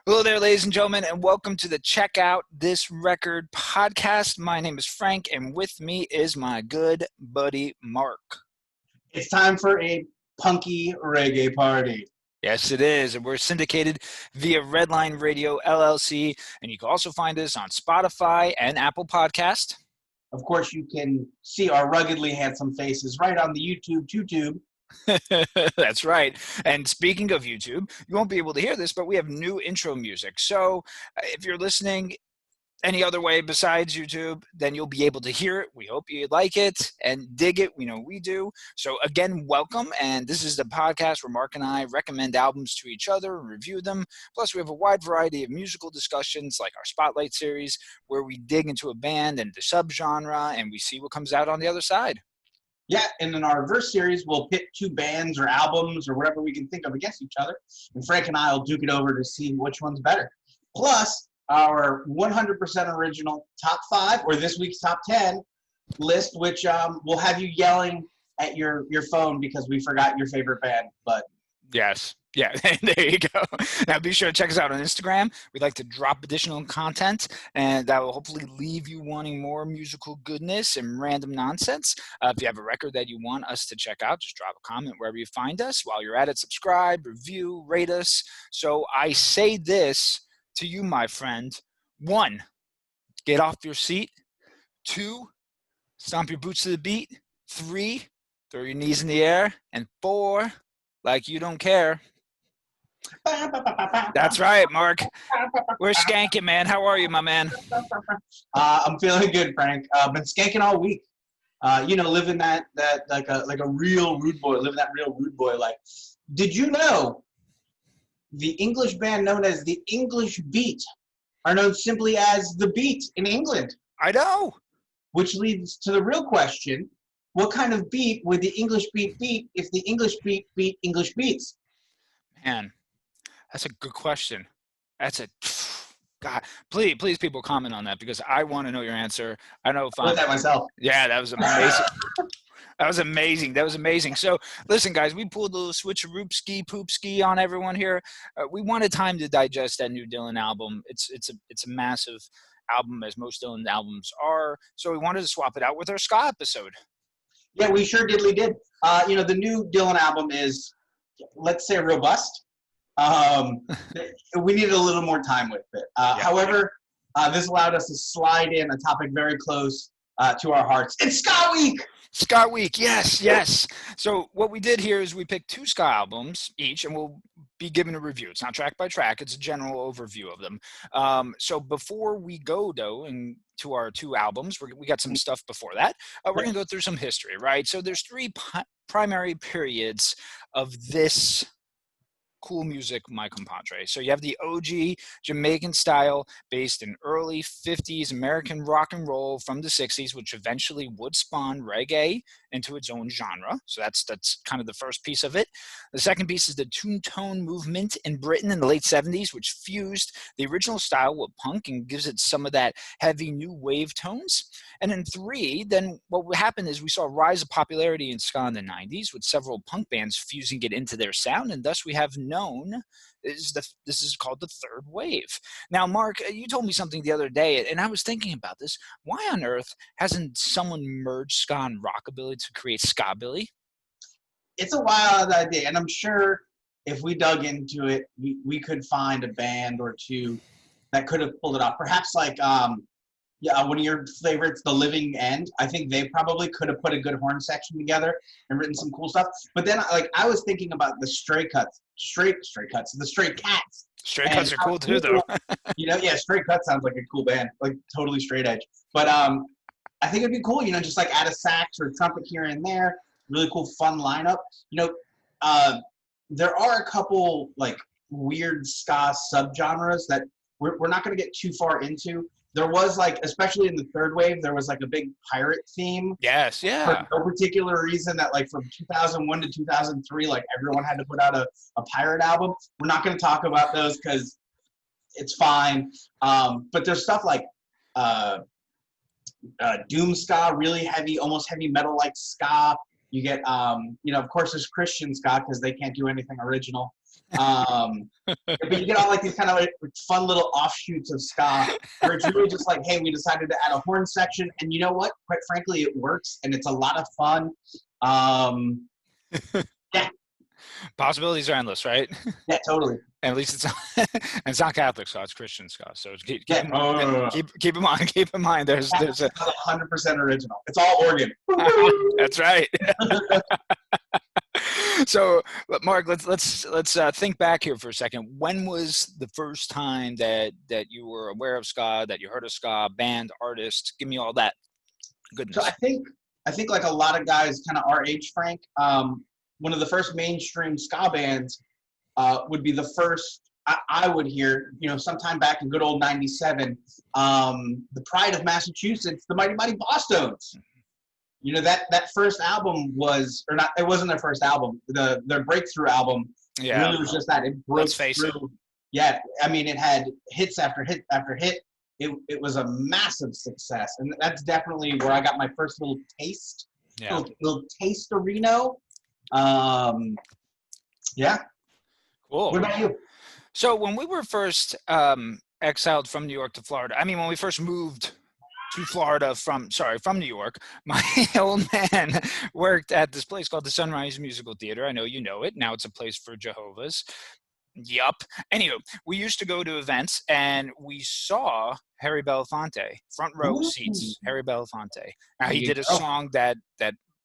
Hello there, ladies and gentlemen, and welcome to the Check Out This Record podcast. My name is Frank, and with me is my good buddy, Mark. It's time for a punky reggae party. Yes, it is, and we're syndicated via Redline Radio LLC, and you can also find us on Spotify and Apple Podcast. Of course, you can see our ruggedly handsome faces right on the YouTube. That's right. And speaking of YouTube, you won't be able to hear this, but we have new intro music. So if you're listening any other way besides YouTube, then you'll be able to hear it. We hope you like it and dig it. We know we do. So again, welcome. And this is the podcast where Mark and I recommend albums to each other and review them. Plus, we have a wide variety of musical discussions like our Spotlight series, where we dig into a band and the subgenre and we see what comes out on the other side. Yeah, and in our verse series, we'll pit two bands or albums or whatever we can think of against each other. And Frank and I will duke it over to see which one's better. Plus, our 100% original top 5, or this week's top 10 list, which will have you yelling at your phone because we forgot your favorite band. But yes. Yeah, there you go. Now be sure to check us out on Instagram. We'd like to drop additional content, and that will hopefully leave you wanting more musical goodness and random nonsense. If you have a record that you want us to check out, just drop a comment wherever you find us. While you're at it, subscribe, review, rate us. So I say this to you, my friend. 1, get off your seat. 2, stomp your boots to the beat. 3, throw your knees in the air. And 4, like you don't care. That's right, Mark. We're skanking, man. How are you, my man? I'm feeling good, Frank. Been skanking all week. Living that like a real rude boy, living that real rude boy life. Did you know the English band known as the English Beat are known simply as the Beat in England? I know. Which leads to the real question: what kind of beat would the English Beat beat if the English Beat beat English beats? Man, that's a good question. That's a God. Please, people comment on that because I want to know your answer. I know if I that myself. Yeah, that was amazing. That was amazing. So listen, guys, we pulled a little switcheroopski poopski on everyone here. We wanted time to digest that new Dylan album. It's a massive album, as most Dylan albums are. So we wanted to swap it out with our ska episode. Yeah, we sure did. The new Dylan album is, let's say, robust. We needed a little more time with it. However, this allowed us to slide in a topic very close to our hearts. It's Ska Week! Ska Week, yes. So what we did here is we picked 2 ska albums each, and we'll be giving a review. It's not track by track. It's a general overview of them. So before we go, though, and to our 2 albums, we got some stuff before that. We're going to go through some history, right? So there's 3 primary periods of this cool music, my compadre. So you have the OG Jamaican style based in early 50s American rock and roll from the 60s, which eventually would spawn reggae into its own genre. So that's kind of the first piece of it. The second piece is the two-tone movement in Britain in the late 70s, which fused the original style with punk and gives it some of that heavy new wave tones. And in 3, then what happened is we saw a rise of popularity in ska in the 90s with several punk bands fusing it into their sound, and thus we have known this is called the third wave. Now, Mark, you told me something the other day, and I was thinking about this. Why on earth hasn't someone merged ska and rockabilly to create Skabilly? It's a wild idea, and I'm sure if we dug into it, we could find a band or 2 that could have pulled it off. Perhaps like one of your favorites, The Living End. I think they probably could have put a good horn section together and written some cool stuff. But then, I was thinking about the Stray Cats. The Stray Cats. Stray Cats are cool too, though. Stray Cats sounds like a cool band, like totally straight edge. But I think it'd be cool, just like add a sax or a trumpet here and there. Really cool, fun lineup. There are a couple like weird ska subgenres that we're not going to get too far into. There was especially in the third wave, there was a big pirate theme. Yes, yeah. For no particular reason that from 2001 to 2003, everyone had to put out a pirate album. We're not going to talk about those because it's fine. But there's stuff like doom ska, really heavy, almost heavy metal like ska. You get, of course, there's Christian ska because they can't do anything original. But you get all like these kind of like fun little offshoots of ska where it's really just like, hey, we decided to add a horn section, and you know what? Quite frankly, it works, and it's a lot of fun. Yeah. Possibilities are endless, right? Yeah, totally. And at least it's and it's not Catholic ska, it's Christian ska. So keep Yeah. keep in mind. Keep in mind. There's a 100% original. It's all organ. That's right. So, Mark, let's think back here for a second. When was the first time that you were aware of ska, that you heard of ska, band, artist? Give me all that goodness. So I think like a lot of guys kind of our age, Frank, one of the first mainstream ska bands would be the first I would hear, you know, sometime back in good old '97, the Pride of Massachusetts, the Mighty Mighty Bosstones. You know, that first album was, or not, it wasn't their first album. Their breakthrough album really was just that. It broke through. Yeah, I mean, it had hits after hit after hit. It was a massive success, and that's definitely where I got my first little taste, little taste of Reno. Yeah. Cool. What about you? So when we were first exiled from New York to Florida, I mean, when we first moved to Florida from New York, my old man worked at this place called the Sunrise Musical Theater. I know you know it. Now it's a place for Jehovah's. Yup. Anywho, we used to go to events and we saw Harry Belafonte, front row seats, Harry Belafonte. Now he did a song that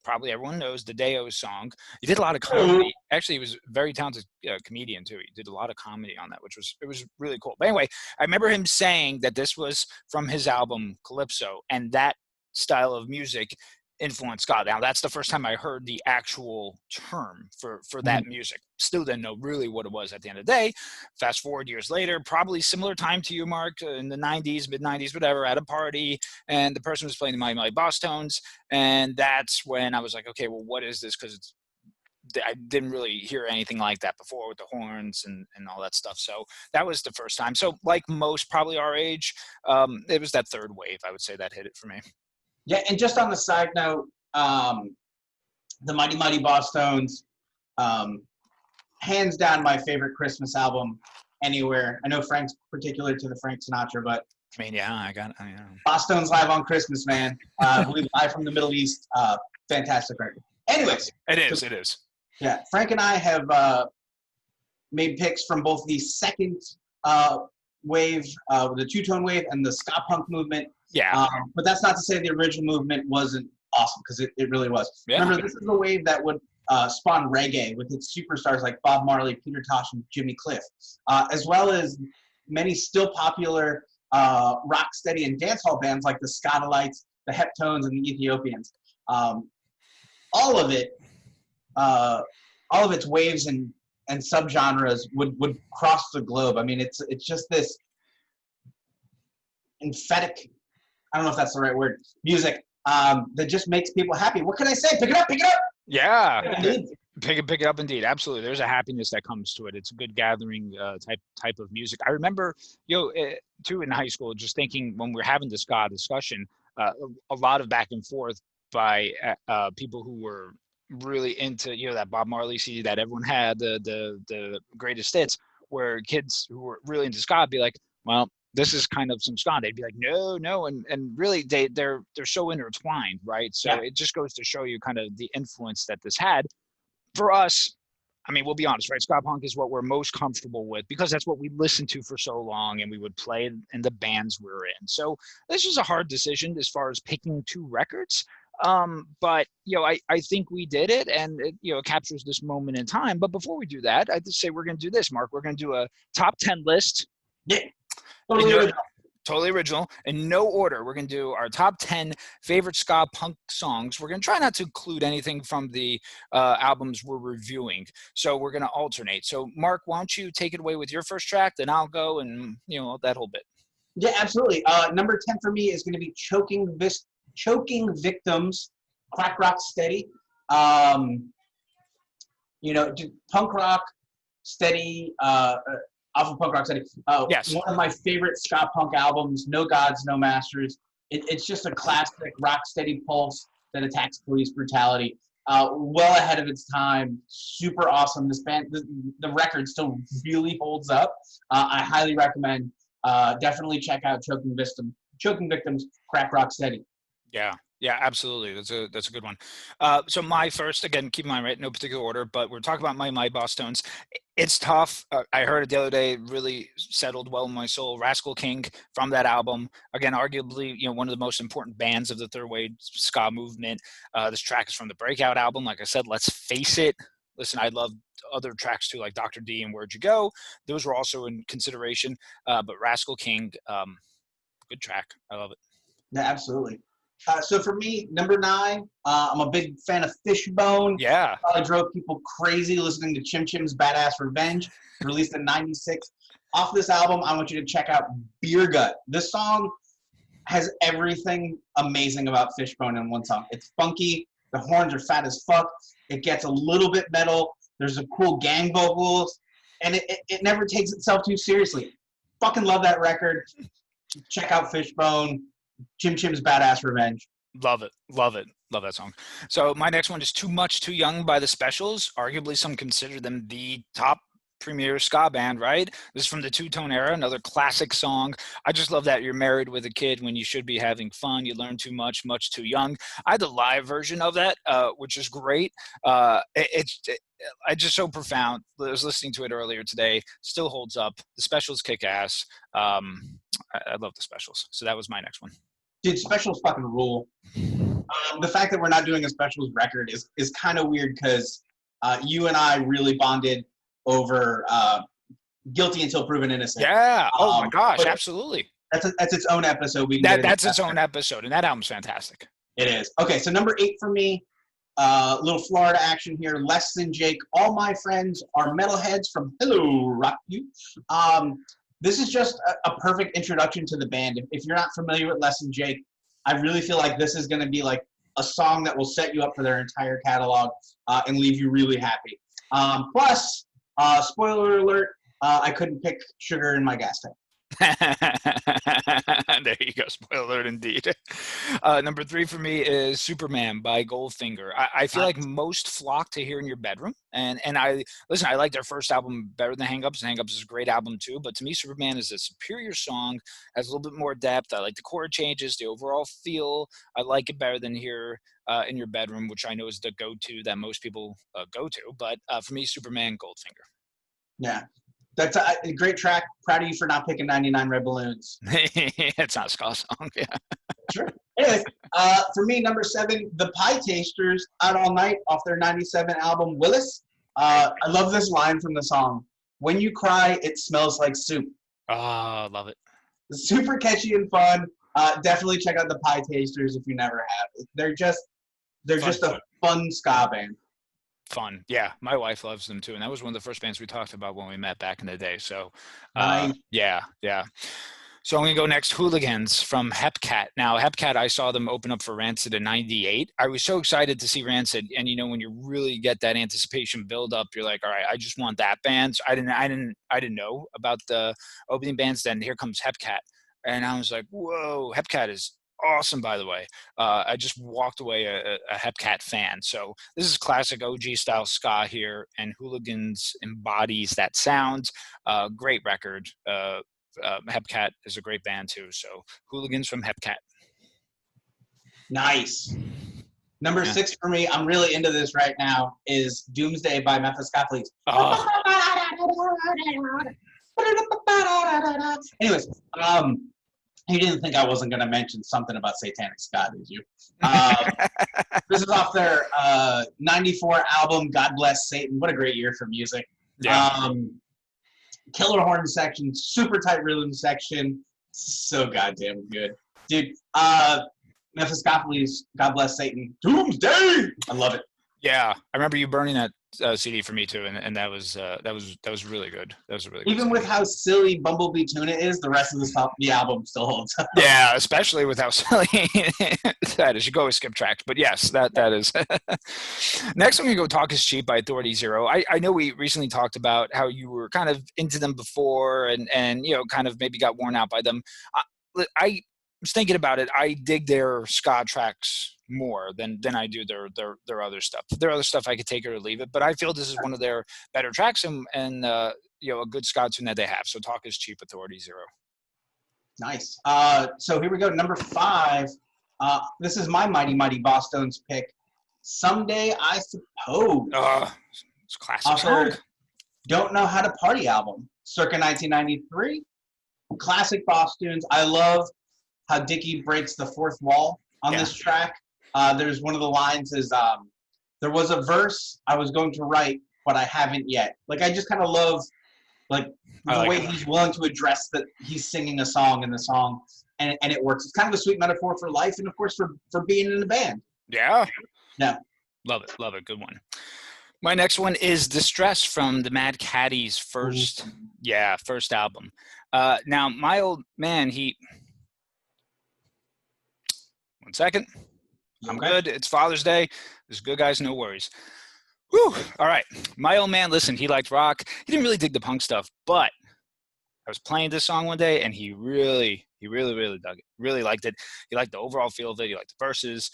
probably everyone knows, the Deo song. He did a lot of comedy. Actually, he was a very talented comedian too. He did a lot of comedy on that, it was really cool. But anyway, I remember him saying that this was from his album Calypso, and that style of music influenced ska. Now that's the first time I heard the actual term for that music. Still didn't know really what it was at the end of the day. Fast forward years later, probably similar time to you, Mark, in the 90s, mid 90s, whatever, at a party, and the person was playing the Mighty Mighty Bosstones, and that's when I was like, okay, well, what is this? Because I didn't really hear anything like that before with the horns and all that stuff. So that was the first time. So like most probably our age, it was that third wave, I would say, that hit it for me. Yeah, and just on the side note, the Mighty Mighty Bosstones, hands down my favorite Christmas album anywhere. I know Frank's particular to the Frank Sinatra, but I mean, yeah, Bosstones Live on Christmas, man. Live from the Middle East, fantastic record. Anyways, it is. Yeah, Frank and I have made picks from both the second wave, the two-tone wave, and the ska punk movement. Yeah. But that's not to say the original movement wasn't awesome, because it really was. Yeah. Remember, this is the wave that would spawn reggae with its superstars like Bob Marley, Peter Tosh, and Jimmy Cliff, as well as many still popular rocksteady and dancehall bands like the Scotalites, the Heptones, and the Ethiopians. All of its waves and subgenres would cross the globe. I mean, it's just this emphatic, I don't know if that's the right word, music that just makes people happy. What can I say? Pick it up, pick it up. Yeah. Pick it up indeed. Absolutely. There's a happiness that comes to it. It's a good gathering type of music. I remember, too, in high school, just thinking when we were having the ska discussion, a lot of back and forth by people who were really into, that Bob Marley CD that everyone had, the greatest hits, where kids who were really into ska be like, well, this is kind of some ska. They'd be like, no. And really they're so intertwined, right? So It just goes to show you kind of the influence that this had. For us, I mean, we'll be honest, right? Ska punk is what we're most comfortable with because that's what we listened to for so long and we would play in the bands we were in. So this was a hard decision as far as picking two records. But, I think we did it, and it captures this moment in time. But before we do that, I'd just say we're going to do this, Mark. We're going to do a top 10 list. Yeah. Totally original. In no order. We're going to do our top 10 favorite ska punk songs. We're going to try not to include anything from the albums we're reviewing. So we're going to alternate. So, Mark, why don't you take it away with your first track, then I'll go and, that whole bit. Yeah, absolutely. Number 10 for me is going to be Choking Victims, Crack Rock Steady. Punk rock steady, off of Punk Rock Steady. Yes. One of my favorite ska punk albums, No Gods, No Masters. It's just a classic rock steady pulse that attacks police brutality. well ahead of its time. Super awesome. This band, the record still really holds up. I highly recommend. Definitely check out Choking Victims, Crack Rock Steady. Yeah, absolutely. That's a good one. So my first, again, keep in mind, right, no particular order, but we're talking about my Boss Tones. It's tough. I heard it the other day. It really settled well in my soul. Rascal King from that album. Again, arguably, one of the most important bands of the third wave ska movement. This track is from the Breakout album. Like I said, let's face it. Listen, I love other tracks too, like Dr. D and Where'd You Go. Those were also in consideration. But Rascal King, good track. I love it. Yeah, absolutely. So for me, number 9, I'm a big fan of Fishbone. Yeah. Probably drove people crazy listening to Chim Chim's Badass Revenge, released in '96. Off this album, I want you to check out Beer Gut. This song has everything amazing about Fishbone in one song. It's funky. The horns are fat as fuck. It gets a little bit metal. There's a cool gang vocals. And it never takes itself too seriously. Fucking love that record. Check out Fishbone. Chim Chim's Badass Revenge. Love it. Love that song. So my next one is Too Much Too Young by the Specials. Arguably some consider them the top premier ska band, right? This is from the Two-Tone era, another classic song. I just love that you're married with a kid when you should be having fun. You learn too much too young. I had the live version of that, which is great. It's just so profound. I was listening to it earlier today. Still holds up. The Specials kick ass. I love the Specials. So that was my next one. Dude, Specials fucking rule. The fact that we're not doing a Specials record is kind of weird because you and I really bonded over Guilty Until Proven Innocent. Yeah. Oh my gosh, absolutely. That's its own episode. That's its own episode, and that album's fantastic. It is. Okay, so number 8 for me, little Florida action here. Less Than Jake. All my friends are metalheads from Hello Rock You. This is just a perfect introduction to the band. If you're not familiar with Less Than Jake, I really feel like this is going to be like a song that will set you up for their entire catalog and leave you really happy. Plus, spoiler alert, I couldn't pick Sugar in My Gas Tank. There you go. Spoiler alert indeed. Number 3 for me is Superman by Goldfinger. I feel like most flock to hear in your bedroom. And I like their first album better than Hang Ups. Hang Ups is a great album too. But to me, Superman is a superior song, has a little bit more depth. I like the chord changes, the overall feel. I like it better than Here in Your Bedroom, which I know is the go-to that most people go to. But for me, Superman, Goldfinger. Yeah. That's a great track. Proud of you for not picking 99 Red Balloons. It's not a ska song, yeah. Sure. Anyway, for me, number 7, The Pie Tasters, Out All Night, off their 97 album, Willis. I love this line from the song. When you cry, it smells like soup. Oh, love it. Super catchy and fun. Definitely check out The Pie Tasters if you never have. They're just a fun ska band. Fun. Yeah, my wife loves them too, and that was one of the first bands we talked about when we met back in the day. So yeah. So I'm gonna go next. Hooligans from Hepcat. Now Hepcat, I saw them open up for Rancid in '98. I was so excited to see Rancid, and when you really get that anticipation build up, you're like, all right, I just want that band. So I didn't know about the opening bands. Then here comes Hepcat, and I was like, whoa, Hepcat is awesome, by the way. I just walked away a Hepcat fan. So this is classic OG style ska here, and Hooligans embodies that sound. Great record. Hepcat is a great band too. So Hooligans from Hepcat. Nice. Number 6 for me, I'm really into this right now, is Doomsday by Mephistopheles. Oh. Anyways, you didn't think I wasn't going to mention something about Satanic Ska, did you? This is off their 94 album, God Bless Satan. What a great year for music. Yeah. Killer horn section, super tight rhythm section. So goddamn good. Dude, Mephistopheles, God Bless Satan, Doomsday! I love it. Yeah, I remember you burning that CD for me too, and that was really good. That was a really good Even with how silly Bumblebee Tuna is, the rest of the album still holds up. Yeah, especially with how silly that is. You can always skip tracks, but yes, that is. Next, I'm gonna go Talk Is Cheap by Authority Zero. I know we recently talked about how you were kind of into them before, and kind of maybe got worn out by them. I was thinking about it. I dig their ska tracks more than I do their other stuff. Their other stuff I could take it or leave it, but I feel this is one of their better tracks and a good ska tune that they have. So Talk is Cheap, Authority Zero. Nice. So here we go. Number 5. This is my Mighty Boss Stones pick. Someday I Suppose. It's a classic song. Don't Know How to Party album, circa 1993. Classic Boss tunes. I love how Dickie breaks the fourth wall on this track. There's one of the lines is, there was a verse I was going to write, but I haven't yet. Like, I just kind of love, like, the way he's willing to address that he's singing a song in the song, and it works. It's kind of a sweet metaphor for life and, of course, for being in a band. Yeah. Yeah. Love it. Good one. My next one is Distress from the Mad Caddies' first album. Now, my old man, one second. I'm good. It's Father's Day. There's good guys, no worries. Whew. All right. My old man, listen, he liked rock. He didn't really dig the punk stuff, but I was playing this song one day, and he really dug it. Really liked it. He liked the overall feel of it. He liked the verses.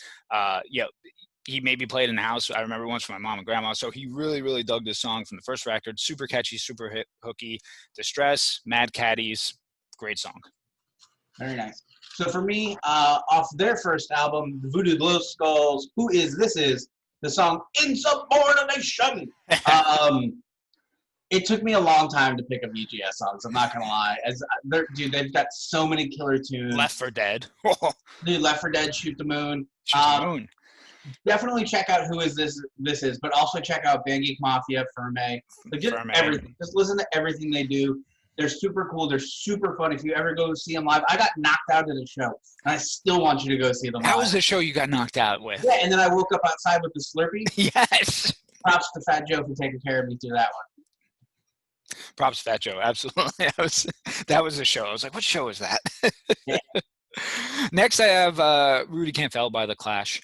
He maybe played in the house. I remember once from my mom and grandma. So he really dug this song from the first record. Super catchy, super hooky. Distress, Mad Caddies, great song. Very nice. So for me, off their first album, the Voodoo Glow Skulls, This Is, the song Insubordination. It took me a long time to pick up VGS songs, I'm not going to lie. They've got so many killer tunes. Left 4 Dead. Dude, Left 4 Dead, Shoot the Moon. Shoot the Moon. Definitely check out This Is, but also check out Band Geek Mafia, Ferme. Like just everything. Just listen to everything they do. They're super cool. They're super fun. If you ever go see them live, I got knocked out at a show, and I still want you to go see them live. How was the show you got knocked out with? Yeah, and then I woke up outside with the Slurpee. Yes. Props to Fat Joe for taking care of me through that one. Props to Fat Joe, absolutely. That was a show. I was like, what show is that? Yeah. Next, I have Rudy Can't Fail by The Clash.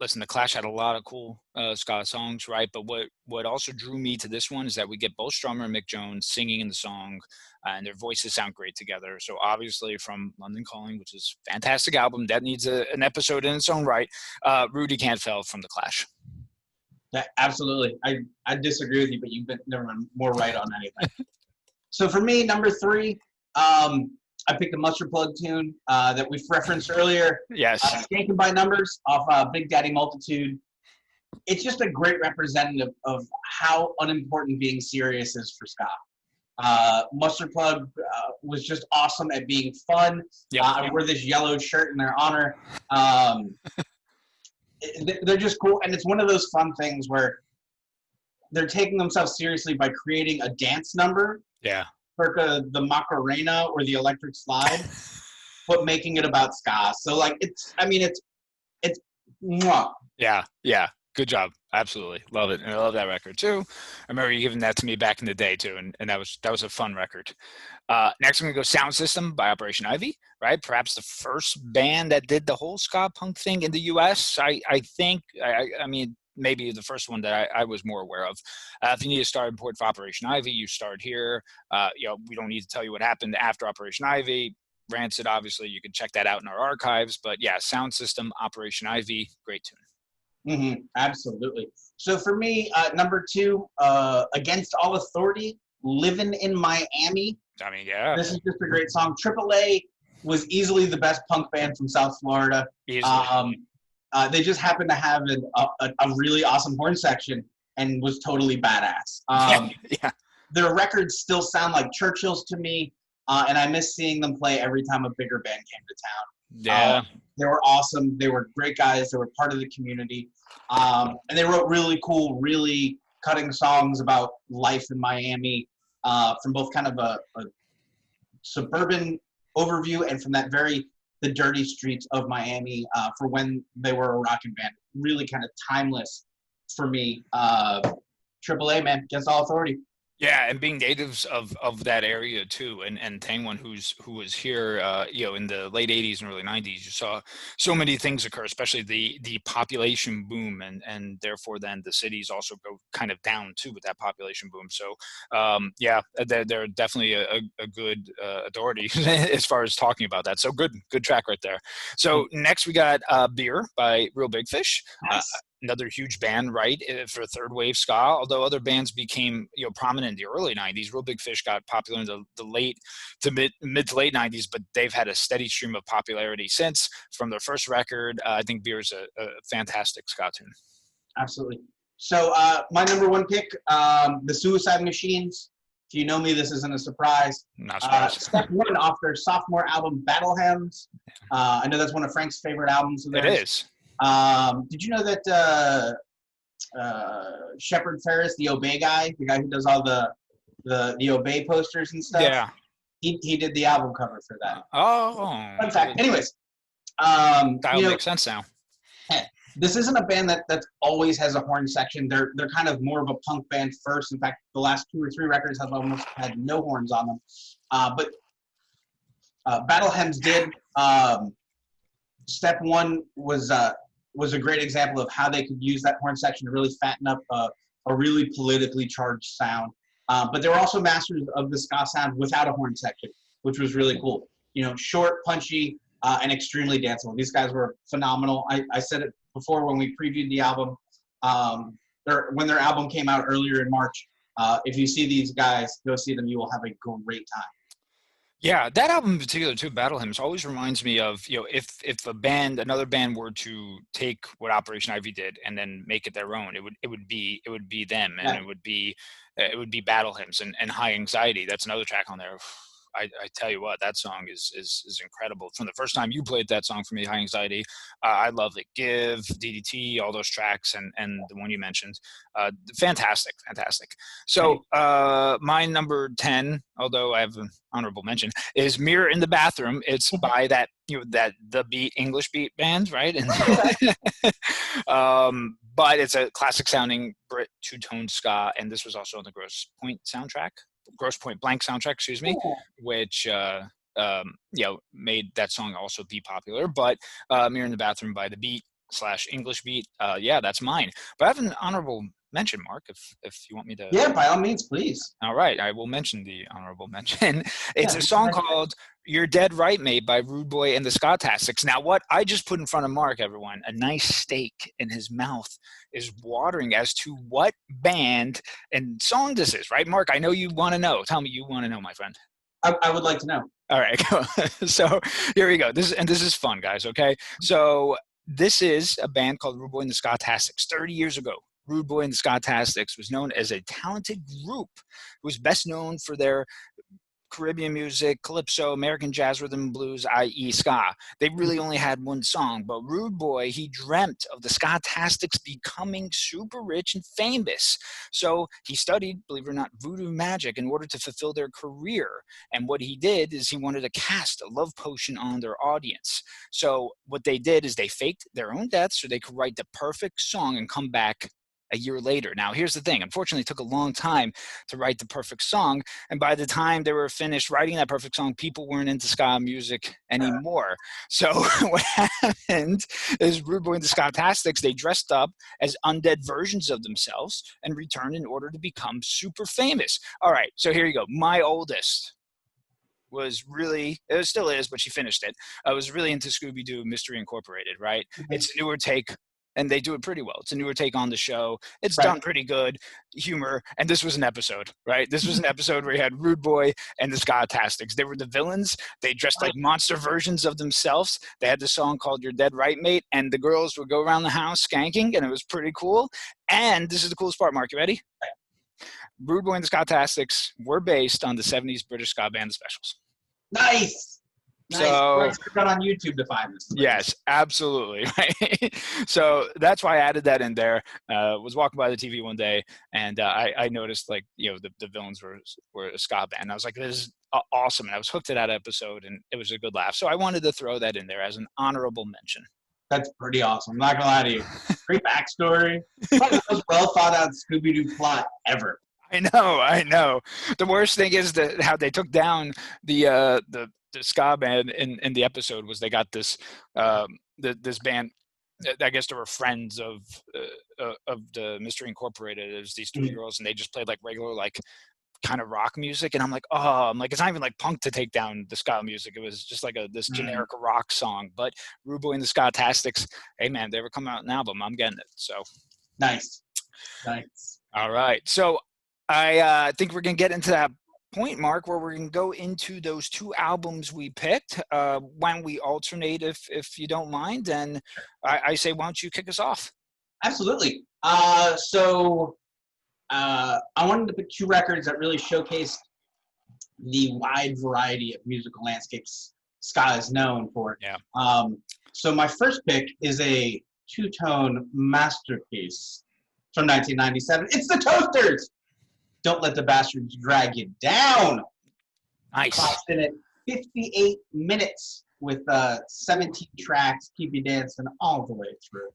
Listen, The Clash had a lot of cool ska songs, right? But what also drew me to this one is that we get both Strummer and Mick Jones singing in the song, and their voices sound great together. So obviously from London Calling, which is a fantastic album, that needs an episode in its own right, Rudy Can't Fail from The Clash. Yeah, absolutely. I disagree with you, but you've been more right on anything. So for me, number 3, I picked a Mustard Plug tune that we've referenced earlier. Yes. Skanking by Numbers off Big Daddy Multitude. It's just a great representative of how unimportant being serious is for ska. Mustard Plug was just awesome at being fun. Yep. I wore this yellow shirt in their honor. They're just cool, and it's one of those fun things where they're taking themselves seriously by creating a dance number. Yeah. Circa the Macarena or the Electric Slide, but making it about ska. So like it's mwah. Yeah. Good job. Absolutely. Love it. And I love that record too. I remember you giving that to me back in the day too. And that was a fun record. Next I'm gonna go Sound System by Operation Ivy, right? Perhaps the first band that did the whole ska punk thing in the US. I think, I mean, maybe the first one that I was more aware of. If you need a starting point for Operation Ivy, you start here. We don't need to tell you what happened after Operation Ivy. Rancid, obviously, you can check that out in our archives. But yeah, Sound System, Operation Ivy, great tune. Mm-hmm, absolutely. So for me, number 2, Against All Authority, Living in Miami. I mean, yeah. This is just a great song. AAA was easily the best punk band from South Florida. They just happened to have a really awesome horn section and was totally badass. Yeah. Their records still sound like Churchill's to me, and I miss seeing them play every time a bigger band came to town. Yeah. They were awesome. They were great guys. They were part of the community. And they wrote really cool, really cutting songs about life in Miami from both kind of a suburban overview and from that the dirty streets of Miami for when they were a rocking band. Really kind of timeless for me. AAA, man, Against All Authority. Yeah, and being natives of that area too, and anyone who was here, in the late '80s and early '90s, you saw so many things occur, especially the population boom, and therefore then the cities also go kind of down too with that population boom. So, yeah, they're definitely a good authority as far as talking about that. So good track right there. So next we got Beer by Real Big Fish. Yes. Another huge band, right, for third wave ska. Although other bands became prominent in the early '90s, Real Big Fish got popular in the late to mid to late '90s, but they've had a steady stream of popularity since. From their first record, I think Beer is a fantastic ska tune. Absolutely. So my number one pick, the Suicide Machines. If you know me, this isn't a surprise. Not surprised. Step one off their sophomore album, Battle Hymns. I know that's one of Frank's favorite albums of theirs. It is. Did you know that Shepard Faris, the Obey guy, the guy who does all the Obey posters and stuff? Yeah. He did the album cover for that. Oh. Fun fact. Anyways. That makes sense now. This isn't a band that always has a horn section. They're kind of more of a punk band first. In fact, the last 2 or 3 records have almost had no horns on them. But Battle Hymns did. Step one was a great example of how they could use that horn section to really fatten up a really politically charged sound. But they were also masters of the ska sound without a horn section, which was really cool. Short, punchy, and extremely danceable. These guys were phenomenal. I said it before when we previewed the album. When their album came out earlier in March, if you see these guys, go see them. You will have a great time. Yeah, that album in particular too, Battle Hymns, always reminds me of, if another band were to take what Operation Ivy did and then make it their own, it would be them, and Yeah. it would be Battle Hymns and High Anxiety. That's another track on there. I tell you what, that song is incredible. From the first time you played that song for me, High Anxiety, I love it. Give, DDT, all those tracks, and the one you mentioned, fantastic. So my number 10, although I have an honorable mention, is Mirror in the Bathroom. It's by that the Beat English Beat band, right? And but it's a classic sounding Brit two-tone ska, and this was also on the Grosse Pointe Blank soundtrack, excuse me, which made that song also be popular. But Mirror in the Bathroom by the Beat / English Beat, that's mine. But I have an honorable mention, Mark, if you want me to. Yeah, by all means, please. All right, I will mention the honorable mention. It's a song called "You're Dead Right, Mate" by Rude Boy and the Ska-tastics. Now, what I just put in front of Mark, everyone, a nice steak in his mouth, is watering as to what band and song this is, right, Mark? I know you want to know. Tell me you want to know, my friend. I would like to know. All right, so here we go. This is fun, guys, okay? So this is a band called Rude Boy and the Ska-tastics. 30 years ago, Rude Boy and the Ska-tastics was known as a talented group who was best known for their Caribbean music, calypso, American jazz, rhythm and blues, i.e. ska. They really only had one song, but Rude Boy, he dreamt of the Ska-tastics becoming super rich and famous. So he studied, believe it or not, voodoo magic in order to fulfill their career. And what he did is he wanted to cast a love potion on their audience. So what they did is they faked their own death so they could write the perfect song and come back a year later. Now, here's the thing. Unfortunately, it took a long time to write the perfect song. And by the time they were finished writing that perfect song, people weren't into ska music anymore. So what happened is Rude Boy and the Ska-tastics, they dressed up as undead versions of themselves and returned in order to become super famous. All right, so here you go. My oldest was really, it still is, but she finished it. I was really into Scooby-Doo Mystery Incorporated, right? It's a newer take, and they do it pretty well. It's a newer take on the show. It's done pretty good, humor, and this was an episode, right? This was an episode where you had Rude Boy and the Ska-tastics. They were the villains. They dressed like monster versions of themselves. They had the song called "You're Dead Right, Mate," and the girls would go around the house skanking, and it was pretty cool. And this is the coolest part, Mark. You ready? Rude Boy and the Ska-tastics were based on the 70s British ska band The Specials. Nice. So let's put on YouTube to find this. Yes, absolutely. Right? So that's why I added that in there. Was walking by the TV one day, and I noticed the villains were a ska band. And I was like, this is awesome. And I was hooked to that episode, and it was a good laugh. So I wanted to throw that in there as an honorable mention. That's pretty awesome. I'm not gonna lie to you. Great backstory. Probably the most well thought out Scooby-Doo plot ever. I know. The worst thing is that how they took down the ska band in the episode was they got this this band. I guess they were friends of the Mystery Incorporated. It was these three Mhm. girls, and they just played like regular like kind of rock music. And I'm like, oh, I'm like, it's not even like punk to take down the ska music. It was just like this Mm. generic rock song. But Rude Boy and the Ska-Tastics, hey man, they ever come out an album, I'm getting it. So Nice, nice. all right. So I think we're going to get into that point, Mark, where we're going to go into those two albums we picked. When we alternate, if you don't mind, and I say, why don't you kick us off? Absolutely. I wanted to pick two records that really showcased the wide variety of musical landscapes ska is known for. Yeah. So my first pick is a two-tone masterpiece from 1997. It's the Toasters. Don't Let the Bastards Drag You Down. Nice. Clocks in at 58 minutes with 17 tracks, keep you dancing all the way through.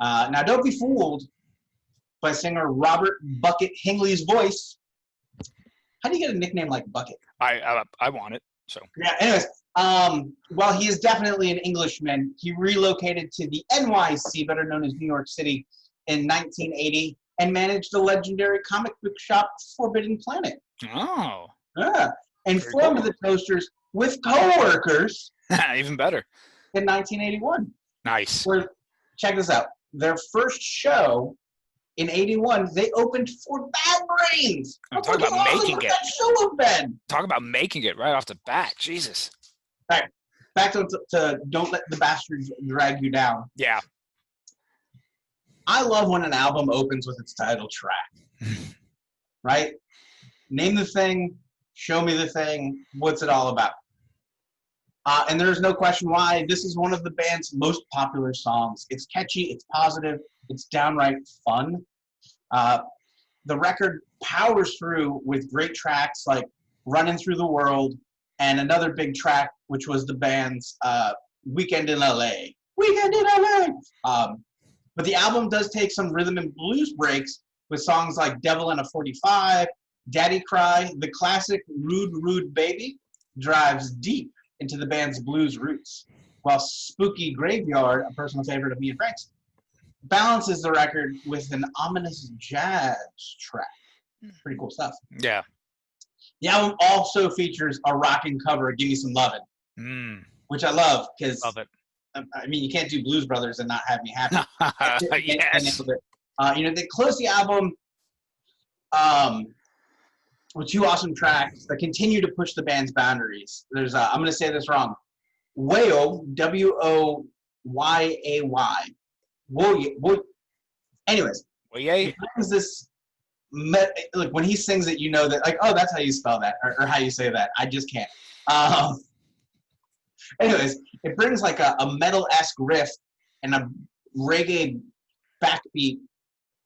Now, don't be fooled by singer Robert Bucket Hingley's voice. How do you get a nickname like Bucket? I want it. So yeah. Anyways, while he is definitely an Englishman, he relocated to the NYC, better known as New York City, in 1980 and managed the legendary comic book shop Forbidden Planet. Oh. Yeah. And Very formed cool. the Toasters with co-workers Even better. in 1981. Nice. Where, check this out. Their first show in 81, they opened for Bad Brains. Talk about making it. That show have been. Talk about making it right off the bat. Jesus. All right. Back to Don't Let the Bastards Drag You Down. Yeah. I love when an album opens with its title track. Right? Name the thing, show me the thing, what's it all about? And there's no question why. This is one of the band's most popular songs. It's catchy, it's positive, it's downright fun. The record powers through with great tracks like Running Through the World and another big track, which was the band's Weekend in LA. Weekend in LA! But the album does take some rhythm and blues breaks with songs like Devil in a 45, Daddy Cry. The classic Rude Rude Baby drives deep into the band's blues roots, while Spooky Graveyard, a personal favorite of me and Frank's, balances the record with an ominous jazz track. Pretty cool stuff. Yeah. The album also features a rocking cover of Give Me Some Lovin', which I love because Love it. I mean, you can't do Blues Brothers and not have me happy. Yes. They close the album with two awesome tracks that continue to push the band's boundaries. There's, I'm going to say this wrong, Whoyay, W-O-Y-A-Y. Anyways, Whoyay? this, like when he sings it, you know that, like, oh, that's how you spell that, or how you say that. I just can't. Anyways, it brings like a metal-esque riff and a reggae backbeat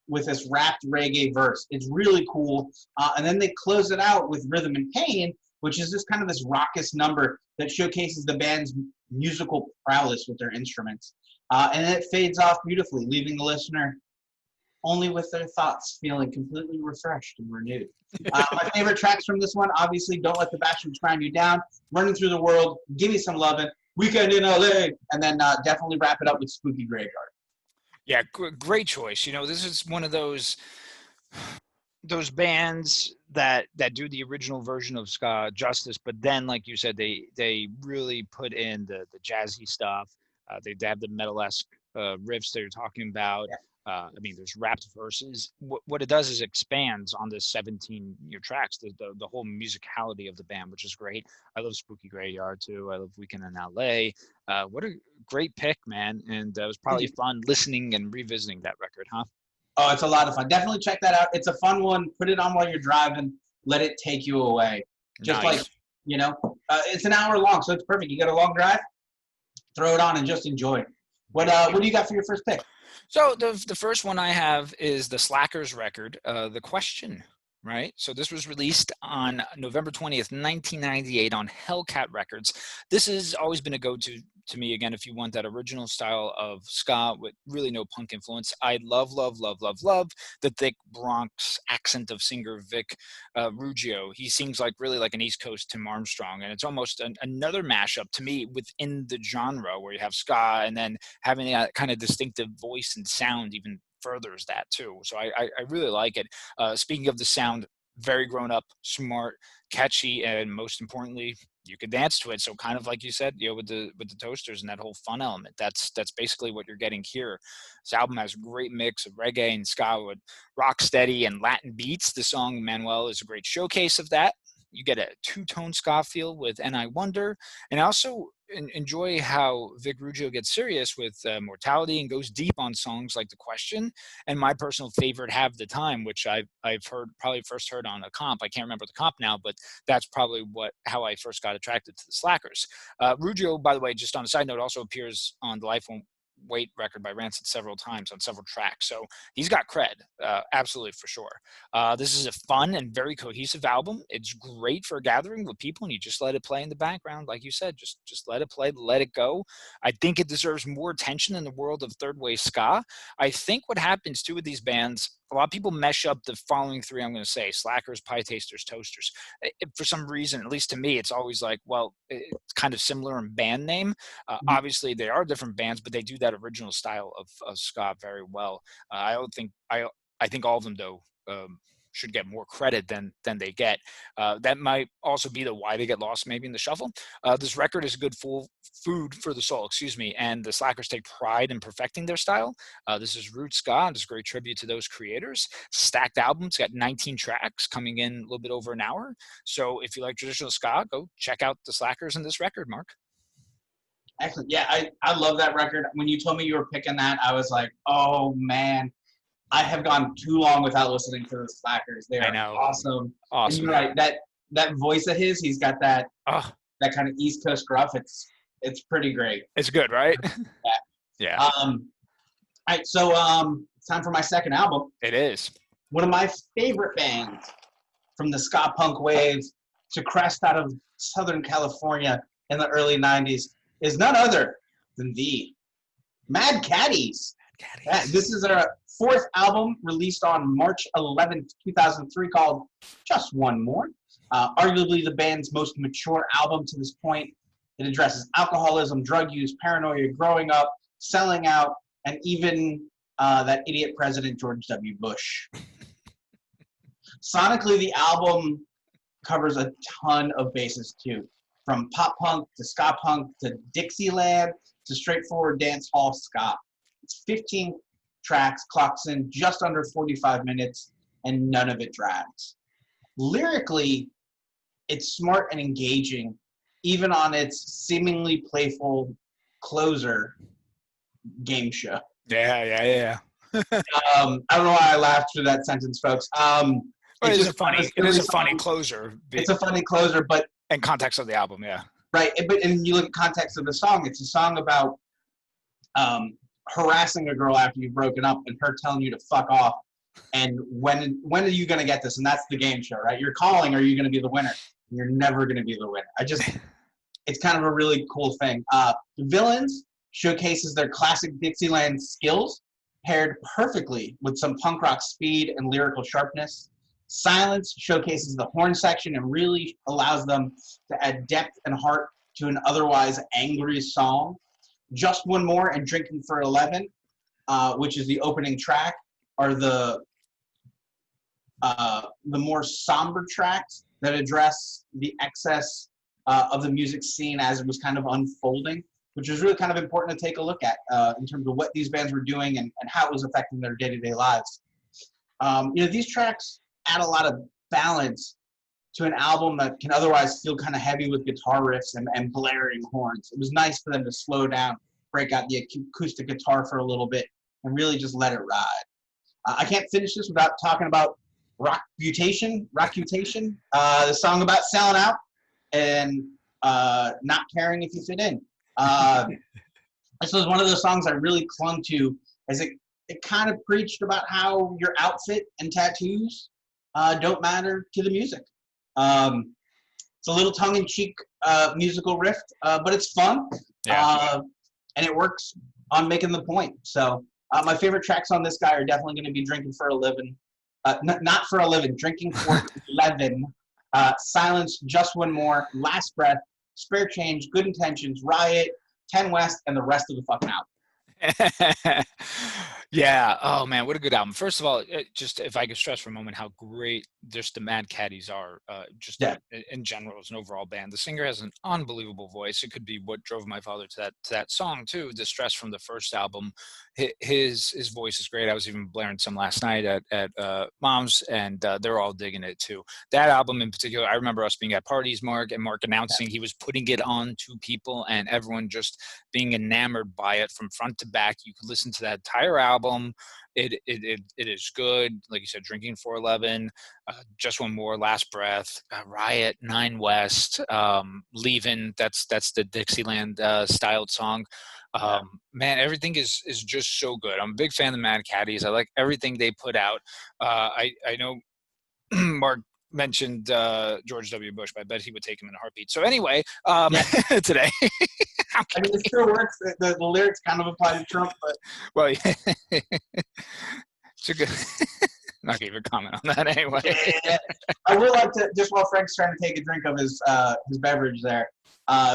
with this rapped reggae verse. It's really cool. And then they close it out with Rhythm and Pain, which is just kind of this raucous number that showcases the band's musical prowess with their instruments. And then it fades off beautifully, leaving the listener only with their thoughts feeling completely refreshed and renewed. My favorite tracks from this one, obviously, Don't Let the Bastards Grind You Down, Running Through the World, Give Me Some Lovin', Weekend in LA, and then definitely wrap it up with Spooky Graveyard. Yeah, great choice. You know, this is one of those bands that do the original version of ska justice, but then, like you said, they really put in the jazzy stuff. They have the metal-esque riffs that you're talking about. Yeah. I mean, there's rapped verses. What it does is expands on the 17 tracks, the whole musicality of the band, which is great. I love Spooky Graveyard too. I love Weekend in LA. What a great pick, man. And it was probably fun listening and revisiting that record, huh? Oh, it's a lot of fun. Definitely check that out. It's a fun one. Put it on while you're driving. Let it take you away. Just Nice. like, it's an hour long, so it's perfect. You got a long drive, throw it on and just enjoy. What do you got for your first pick? So the first one I have is the Slackers record, The Question, right? So this was released on November 20th, 1998 on Hepcat Records. This has always been a go-to to me, again, if you want that original style of ska with really no punk influence, I love, love, love, love, love the thick Bronx accent of singer Vic Ruggiero. He sings like really like an East Coast Tim Armstrong, and it's almost another mashup to me within the genre where you have ska and then having that kind of distinctive voice and sound even furthers that too. So I really like it. Speaking of the sound, very grown up, smart, catchy, and most importantly, you could dance to it. So kind of like you said, with the toasters and that whole fun element. That's basically what you're getting here. This album has a great mix of reggae and ska with rock steady and Latin beats. The song Manuel is a great showcase of that. You get a two-tone ska feel with And I Wonder, and I also enjoy how Vic Ruggiero gets serious with mortality and goes deep on songs like The Question and my personal favorite, Have the Time, which I've probably first heard on a comp. I can't remember the comp now, but that's probably how I first got attracted to the Slackers. Ruggiero, by the way, just on a side note, also appears on the Life Won't Wait record by Rancid several times on several tracks. So he's got cred, absolutely for sure. This is a fun and very cohesive album. It's great for a gathering with people and you just let it play in the background. Like you said, just let it play, let it go. I think it deserves more attention in the world of third wave ska. I think what happens too with these bands, a lot of people mesh up the following three I'm going to say: Slackers, Pie Tasters, Toasters. For some reason, at least to me, it's always like, well, it's kind of similar in band name. Obviously, they are different bands, but they do that original style of ska very well. I think all of them, though, should get more credit than they get. That might also be why they get lost maybe in the shuffle. This record is good full food for the soul, and the Slackers take pride in perfecting their style. This is root ska, and it's a great tribute to those creators. Stacked album. It's got 19 tracks coming in a little bit over an hour. So if you like traditional ska, go check out the Slackers in this record, Mark. Excellent. Yeah, I love that record. When you told me you were picking that, I was like, oh man, I have gone too long without listening to the Slackers. They are awesome. And you're right, that voice of his, he's got that kind of East Coast gruff. It's pretty great. It's good, right? Yeah. All right, so it's time for my second album. It is. One of my favorite bands from the ska punk wave to crest out of Southern California in the early 90s is none other than the Mad Caddies. Yeah, this is their fourth album released on March 11th, 2003, called Just One More. Arguably the band's most mature album to this point. It addresses alcoholism, drug use, paranoia, growing up, selling out, and even that idiot President George W. Bush. Sonically, the album covers a ton of bases too, from pop punk to ska punk to Dixieland to straightforward dance hall ska. It's 15 tracks, clocks in just under 45 minutes, and none of it drags. Lyrically, it's smart and engaging, even on its seemingly playful closer, Game Show. Yeah. I don't know why I laughed through that sentence, folks. It is a funny closer. It's a funny closer, but in context of the album, yeah. Right, but and you look at context of the song, it's a song about harassing a girl after you've broken up and her telling you to fuck off. And when are you going to get this? And that's the game show, right? You're calling, are you going to be the winner? You're never going to be the winner. It's kind of a really cool thing. The Villains showcases their classic Dixieland skills, paired perfectly with some punk rock speed and lyrical sharpness. Silence showcases the horn section and really allows them to add depth and heart to an otherwise angry song. Just One More and Drinking for 11, which is the opening track, are the more somber tracks that address the excess of the music scene as it was kind of unfolding, which is really kind of important to take a look at in terms of what these bands were doing and how it was affecting their day-to-day lives. These tracks add a lot of balance to an album that can otherwise feel kind of heavy with guitar riffs and blaring horns. It was nice for them to slow down, break out the acoustic guitar for a little bit, and really just let it ride. I can't finish this without talking about Rockputation, the song about selling out and not caring if you fit in. This was one of those songs I really clung to, as it kind of preached about how your outfit and tattoos don't matter to the music. It's a little tongue-in-cheek musical riff, but it's fun. Yeah. And it works on making the point. So my favorite tracks on this guy are definitely going to be Drinking for a Living. Not for a living, Drinking for 11. Silence, Just One More, Last Breath, Spare Change, Good Intentions, Riot, 10 West, and the rest of the fucking album. Yeah. Oh man, what a good album. First of all, just if I could stress for a moment how great just the Mad Caddies are, just Yeah. in general as an overall band. The singer has an unbelievable voice. It could be what drove my father to that song too. Distress from the first album. His voice is great. I was even blaring some last night at Mom's, and they're all digging it too. That album in particular, I remember us being at parties, Mark announcing he was putting it on to people, and everyone just being enamored by it from front to back. You could listen to that entire album. It is good. Like you said, Drinking for 11, Just One More, Last Breath, Riot, 9 West, Leavin'. That's the Dixieland styled song. Man, everything is just so good. I'm a big fan of the Mad Caddies. I like everything they put out. I know Mark mentioned George W. Bush, but I bet he would take him in a heartbeat. So anyway, today. I mean, it still works. The lyrics kind of apply to Trump, but Well, yeah. It's a good. I'm not going to even comment on that anyway. Yeah. I would like to, just while Frank's trying to take a drink of his beverage there,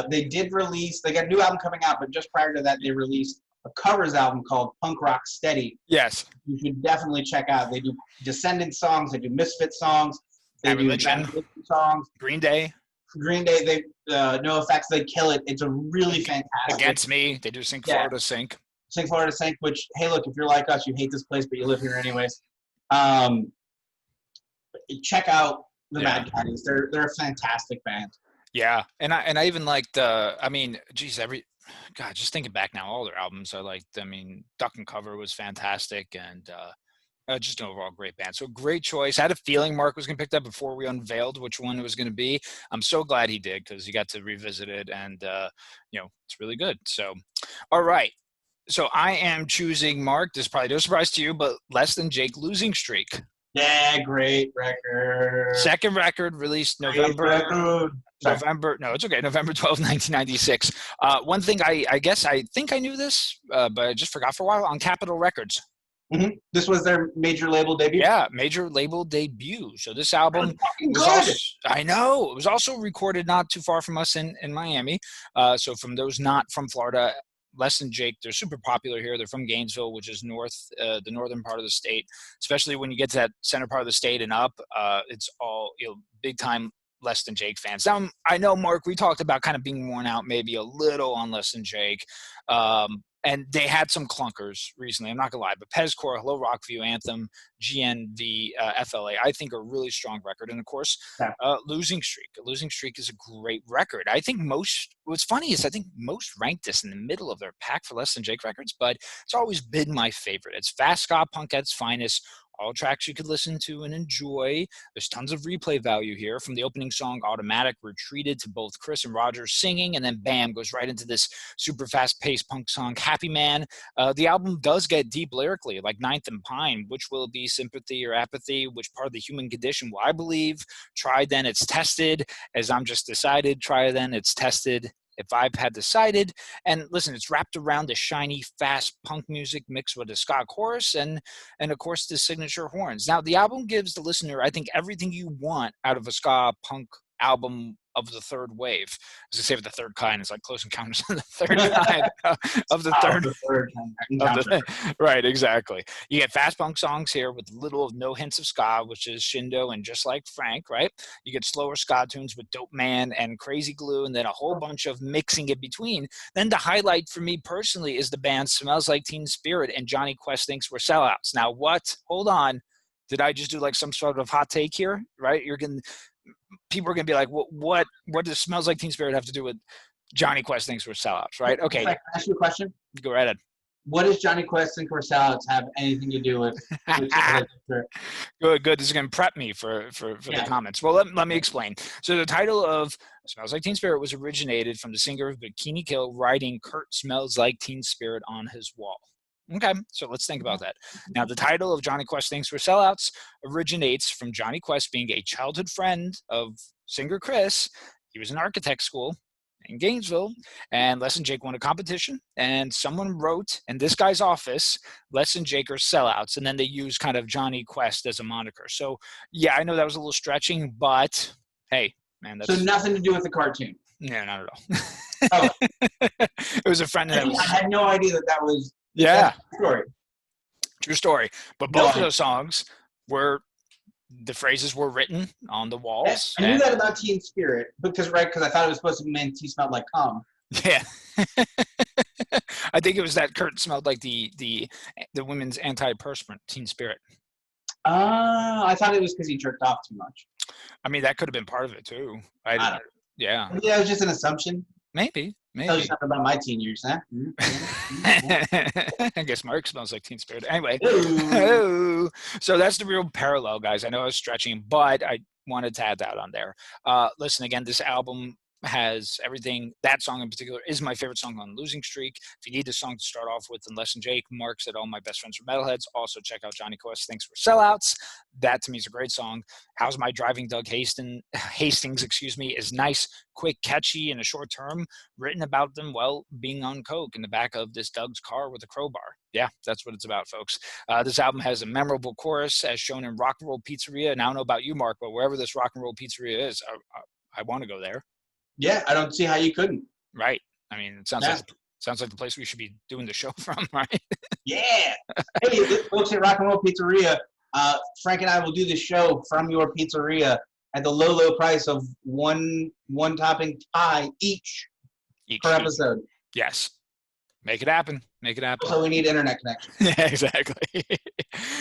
they got a new album coming out, but just prior to that, they released a covers album called Punk Rock Steady. Yes. You should definitely check out. They do Descendant songs, they do Misfit songs, they do Religion songs. Green Day, they No Effects, they kill it. It's a really fantastic. Against Me, they do Sink Florida Sink. Sink Florida Sink, which, hey, look, if you're like us, you hate this place, but you live here anyways. Check out the Mad Caddies. They're a fantastic band. Yeah, and I even liked. I mean, geez, just thinking back now, all their albums I liked. I mean, Duck and Cover was fantastic, and just an overall great band. So great choice. I had a feeling Mark was going to pick that before we unveiled which one it was going to be. I'm so glad he did, because he got to revisit it, and it's really good. So, all right. So I am choosing, Mark, this is probably no surprise to you, but Less Than Jake, Losing Streak. Yeah, great record. Second record released November 12th, 1996. One thing I guess I think I knew this, but I just forgot for a while, on Capitol Records. Mm-hmm. This was their major label debut? Yeah, major label debut. So this album was also, I know, it was also recorded not too far from us in Miami. So from those not from Florida, Less Than Jake, they're super popular here. They're from Gainesville, which is the northern part of the state. Especially when you get to that center part of the state and up, it's all big time Less Than Jake fans. Now, I know, Mark, we talked about kind of being worn out maybe a little on Less Than Jake. And they had some clunkers recently, I'm not going to lie, but Pezcore, Hello Rockview, Anthem, GNV, FLA, I think are a really strong record. And of course, Losing Streak. Losing Streak is a great record. I think what's funny is I think most ranked this in the middle of their pack for Less Than Jake records, but it's always been my favorite. It's fast ska punk at its finest. All tracks you could listen to and enjoy. There's tons of replay value here, from the opening song Automatic, Retreated, to both Chris and Roger singing, and then bam, goes right into this super fast-paced punk song, Happy Man. The album does get deep lyrically, like Ninth and Pine. Which will it be, sympathy or apathy? Which part of the human condition will I believe? Try then, it's tested. As I'm just decided, try then, it's tested. If I've had decided. And listen, it's wrapped around the shiny, fast punk music mixed with a ska chorus and of course the signature horns. Now, the album gives the listener, I think, everything you want out of a ska punk album of the third wave. As I say, of the third kind, it's like Close Encounters of the Third Kind of the third. Right, exactly. You get fast punk songs here with little of no hints of ska, which is Shindo and Just Like Frank, right? You get slower ska tunes with Dope Man and Crazy Glue, and then a whole bunch of mixing in between. Then the highlight for me personally is the band Smells Like Teen Spirit and Johnny Quest Thinks We're Sellouts. Now, what? Hold on. Did I just do like some sort of hot take here? Right? People are going to be like, what does Smells Like Teen Spirit have to do with Johnny Quest Thinks We're Sellouts, right? Okay. Can I ask you a question? Go right ahead. What does Johnny Quest Think We're Sellouts have anything to do with Good. This is going to prep me for the comments. Well, let me explain. So the title of Smells Like Teen Spirit was originated from the singer of Bikini Kill writing Kurt Smells Like Teen Spirit on his wall. Okay, so let's think about that. Now, the title of Johnny Quest Thinks We're Sellouts originates from Johnny Quest being a childhood friend of singer Chris. He was in architect school. in Gainesville, and Les and Jake won a competition, and someone wrote in this guy's office, Les and Jake are sellouts, and then they use kind of Johnny Quest as a moniker. So yeah, I know that was a little stretching, but hey, man, that's... So nothing to do with the cartoon? No, not at all. Oh. It was a friend that was... I had no idea that was... Yeah. Story. True story. But both of those songs were... The phrases were written on the walls. I knew that about Teen Spirit because I thought it was supposed to mean he smelled like cum. Yeah. I think it was that Kurt smelled like the women's antiperspirant, Teen Spirit. I thought it was because he jerked off too much. I mean, that could have been part of it too. I don't know. Yeah. Yeah, it was just an assumption. Maybe. Tell you something about my teen years, huh? I guess Mark smells like Teen Spirit. Anyway, so that's the real parallel, guys. I know I was stretching, but I wanted to add that on there. Listen, again, this album has everything. That song in particular is my favorite song on Losing Streak. If you need a song to start off with, then Les and Jake. Mark said, all my best friends are metalheads. Also check out Johnny Quest, Thanks for Sellouts. That to me is a great song. How's My Driving, Doug Hastings, is nice, quick, catchy, in a short term, written about them, well, being on coke in the back of this Doug's car with a crowbar. Yeah, that's what it's about, folks. This album has a memorable chorus as shown in Rock and Roll Pizzeria. And I don't know about you, Mark, but wherever this Rock and Roll Pizzeria is, I want to go there. Yeah, I don't see how you couldn't. Right. I mean, it sounds like the place we should be doing the show from, right? Yeah. Hey, folks at Rock and Roll Pizzeria, Frank and I will do the show from your pizzeria at the low, low price of one topping pie each per episode. Yes. Make it happen. So we need internet connection. Yeah, exactly.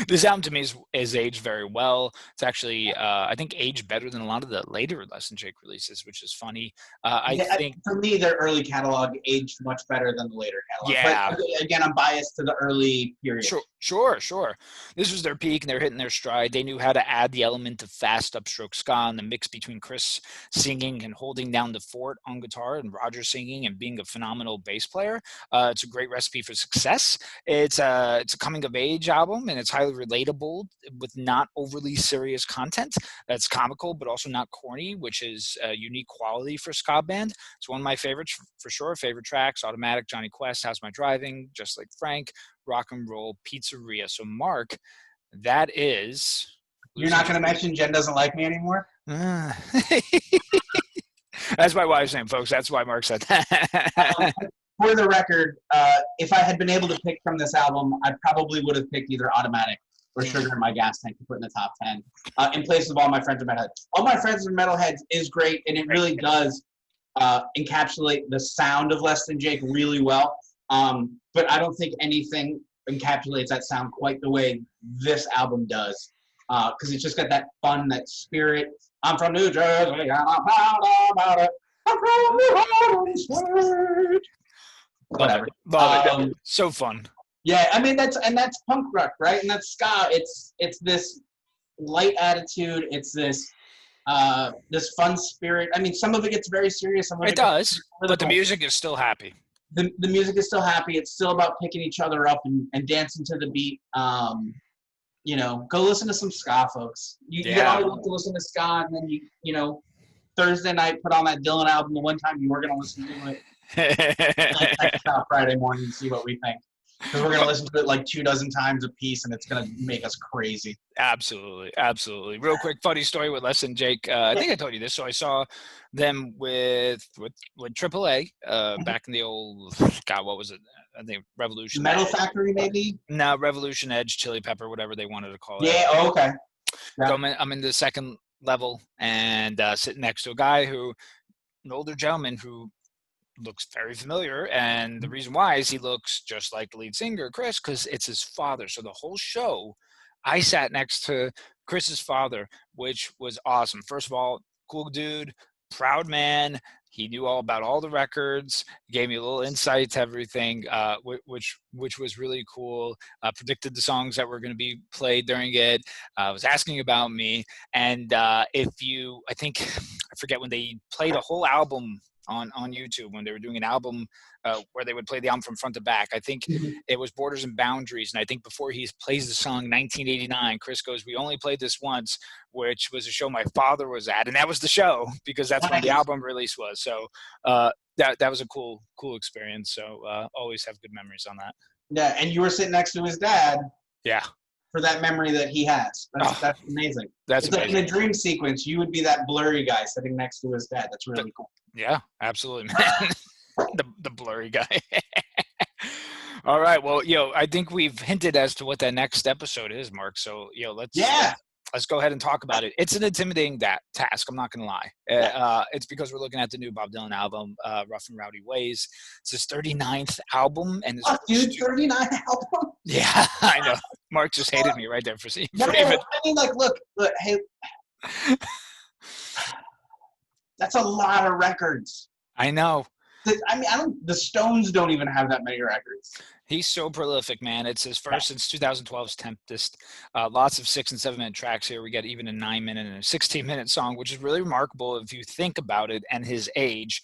This album to me is aged very well. It's actually, I think, aged better than a lot of the later Les and Jake releases, which is funny. I think for me, their early catalog aged much better than the later catalog. Yeah. But again, I'm biased to the early period. Sure. This was their peak, and they're hitting their stride. They knew how to add the element of fast upstroke ska and the mix between Chris singing and holding down the fort on guitar and Roger singing and being a phenomenal bass player. It's a great recipe for success. It's a coming of age album, and it's highly relatable with not overly serious content. That's comical, but also not corny, which is a unique quality for ska band. It's one of my favorites for sure. Favorite tracks: Automatic, Johnny Quest, How's My Driving, Just Like Frank, Rock and Roll Pizzeria. So Mark, that is... You're not going to mention Jen Doesn't Like Me anymore? That's my wife's name, folks. That's why Mark said that. For the record, if I had been able to pick from this album, I probably would have picked either Automatic or Sugar in My Gas Tank to put in the top 10 in place of All My Friends Are Metalheads. All My Friends Are Metalheads is great, and it really does encapsulate the sound of Les and Jake really well. But I don't think anything encapsulates that sound quite the way this album does, because it's just got that fun, that spirit. I'm from New Jersey, and I'm proud about it. I'm from New Jersey. Whatever. Love it. So fun. Yeah, I mean that's punk rock, right? And that's ska. It's this light attitude. It's this fun spirit. I mean, some of it gets very serious. Some of it does, but the music is still happy. The music is still happy. It's still about picking each other up and dancing to the beat. Go listen to some ska, folks. You always have to listen to ska, and then you Thursday night put on that Dylan album the one time you were going to listen to it. Check out Friday morning and see what we think, because we're going to listen to it like 24 times a piece, and it's going to make us crazy. Absolutely. Real quick funny story with Les and Jake. I think I told you this. So I saw them with AAA back in the old, God, what was it? I think Revolution Metal Edge. Factory, maybe. No, Revolution Edge, Chili Pepper, whatever they wanted to call it. Yeah. Oh, okay. Yeah. So I'm in the second level and sitting next to a guy an older gentleman who looks very familiar, and the reason why is he looks just like the lead singer, Chris, because it's his father. So the whole show, I sat next to Chris's father, which was awesome. First of all, cool dude, proud man. He knew all about all the records, gave me a little insight to everything, which was really cool. Predicted the songs that were going to be played during it. Was asking about me, and I forget when they played a whole album on YouTube, when they were doing an album where they would play the album from front to back. I think it was Borders and Boundaries. And I think before he plays the song 1989, Chris goes, we only played this once, which was a show my father was at. And that was the show, because that's when the album release was. So that was a cool experience. So always have good memories on that. Yeah, and you were sitting next to his dad. Yeah. For that memory that he has. That's amazing. That's it's amazing. Like in a dream sequence, you would be that blurry guy sitting next to his dad. That's really cool. Yeah, absolutely, man. the blurry guy. All right. Well, I think we've hinted as to what that next episode is, Mark. So, let's go ahead and talk about it. It's an intimidating task. I'm not going to lie. It's because we're looking at the new Bob Dylan album, Rough and Rowdy Ways. It's his 39th album. And dude, 39 album? Yeah, I know. Mark just hated me right there for seeing. No, I mean, like, look, hey. That's a lot of records. I know. I mean, the Stones don't even have that many records. He's so prolific, man. It's his first since 2012's Tempest. Lots of 6 and 7 minute tracks here. We got even a 9-minute and a 16-minute song, which is really remarkable if you think about it and his age.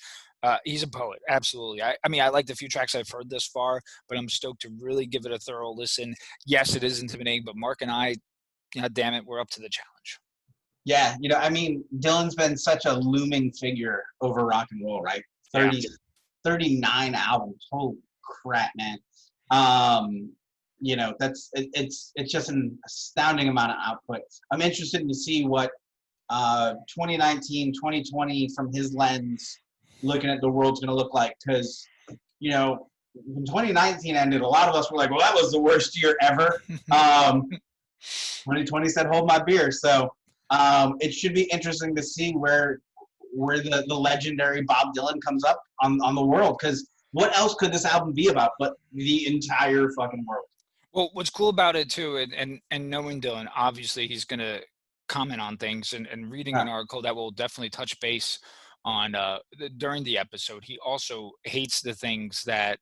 He's a poet, absolutely. I mean, I like the few tracks I've heard this far, but I'm stoked to really give it a thorough listen. Yes, it is intimidating, but Mark and I, damn it, we're up to the challenge. Yeah, I mean, Dylan's been such a looming figure over rock and roll, right? 39 albums. Holy crap, man. It's just an astounding amount of output. I'm interested to see what 2019, 2020 from his lens, looking at the world's going to look like. Because, when 2019 ended, a lot of us were like, well, that was the worst year ever. 2020 said, hold my beer. So it should be interesting to see where the legendary Bob Dylan comes up on the world, because what else could this album be about but the entire fucking world? Well, what's cool about it too, and knowing Dylan, obviously he's going to comment on things and reading an article that will definitely touch base on during the episode. He also hates the things that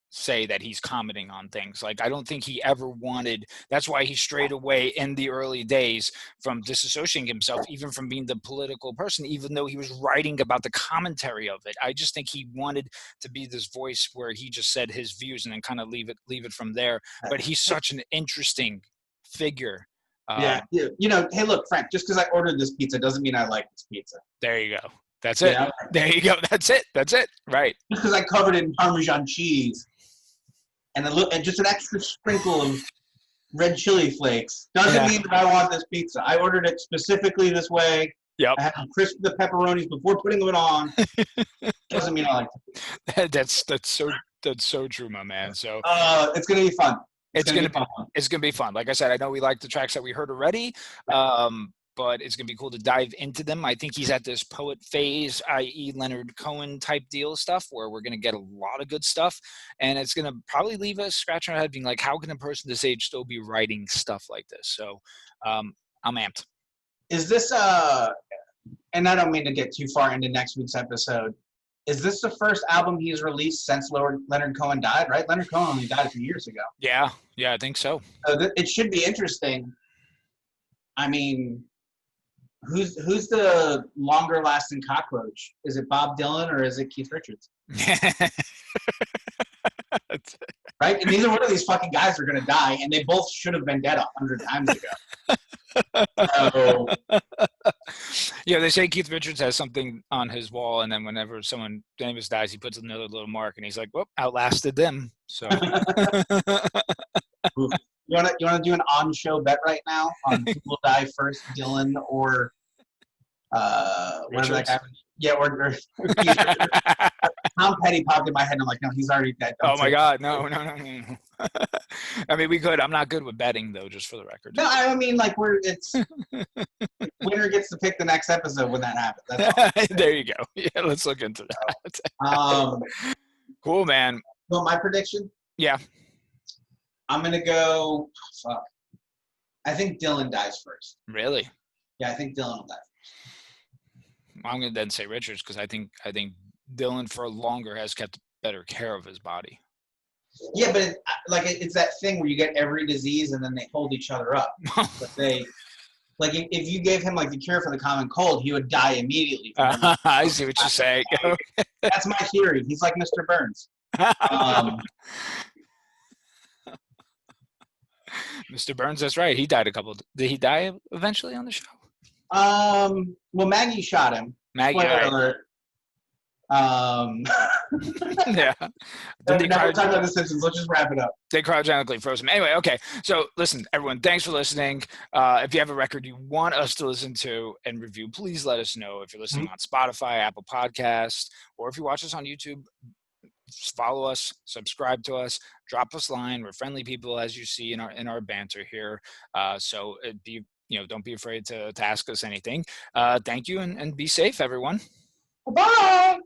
say that he's commenting on things. Like, I don't think he ever wanted, that's why he strayed away in the early days from disassociating himself even from being the political person, even though he was writing about the commentary of it. I just think he wanted to be this voice where he just said his views and then kind of leave it from there. But he's such an interesting figure. Hey, look, Frank, just because I ordered this pizza doesn't mean I like this pizza. There you go. That's it. There you go. That's it. Right. Just because I covered it in Parmesan cheese and just an extra sprinkle of red chili flakes doesn't mean that I want this pizza. I ordered it specifically this way. Yep. I had to crisp the pepperonis before putting them on. Doesn't mean I like it. That's so true, my man. So it's gonna be fun. It's gonna be fun. Like I said, I know we like the tracks that we heard already. But it's going to be cool to dive into them. I think he's at this poet phase, i.e. Leonard Cohen type deal stuff, where we're going to get a lot of good stuff. And it's going to probably leave us scratching our head being like, how can a person this age still be writing stuff like this? So I'm amped. Is this, and I don't mean to get too far into next week's episode, is this the first album he's released since Leonard Cohen died, right? Leonard Cohen only died a few years ago. Yeah, I think so. It should be interesting. I mean, who's the longer lasting cockroach? Is it Bob Dylan or is it Keith Richards? Right? And neither one of these fucking guys are going to die, and they both should have been dead 100 times ago. So, yeah, they say Keith Richards has something on his wall, and then whenever someone famous dies, he puts another little mark, and he's like, "Whoop, outlasted them." So, you want to do an on-show bet right now on who will die first, Dylan or whatever that guy? Yeah, or Tom Petty popped in my head, and I'm like, no, he's already dead. Oh my God, no. I mean, we could. I'm not good with betting, though, just for the record. No, I mean, like, it's winner gets to pick the next episode when that happens. That's all. There you go. Yeah, let's look into that. Cool, man. So my prediction? Yeah. I'm gonna go. Fuck. I think Dylan dies first. Really? Yeah, I think Dylan will die first. I'm gonna then say Richards, because I think Dylan for longer has kept better care of his body. Yeah, but it's that thing where you get every disease and then they hold each other up. But if you gave him like the cure for the common cold, he would die immediately. I see what you're saying. That's my theory. He's like Mr. Burns. Mr. Burns, that's right. He died Did he die eventually on the show? Well, Maggie shot him. Maggie. Spoiler alert. Yeah. Then they Never talk about The Simpsons. Let's just wrap it up. They cryogenically froze him. Anyway, okay. So listen, everyone, thanks for listening. If you have a record you want us to listen to and review, please let us know. If you're listening on Spotify, Apple Podcasts, or if you watch us on YouTube, follow us, subscribe to us, drop us a line. We're friendly people, as you see in our banter here. So don't be afraid to ask us anything. Thank you, and be safe, everyone. Bye.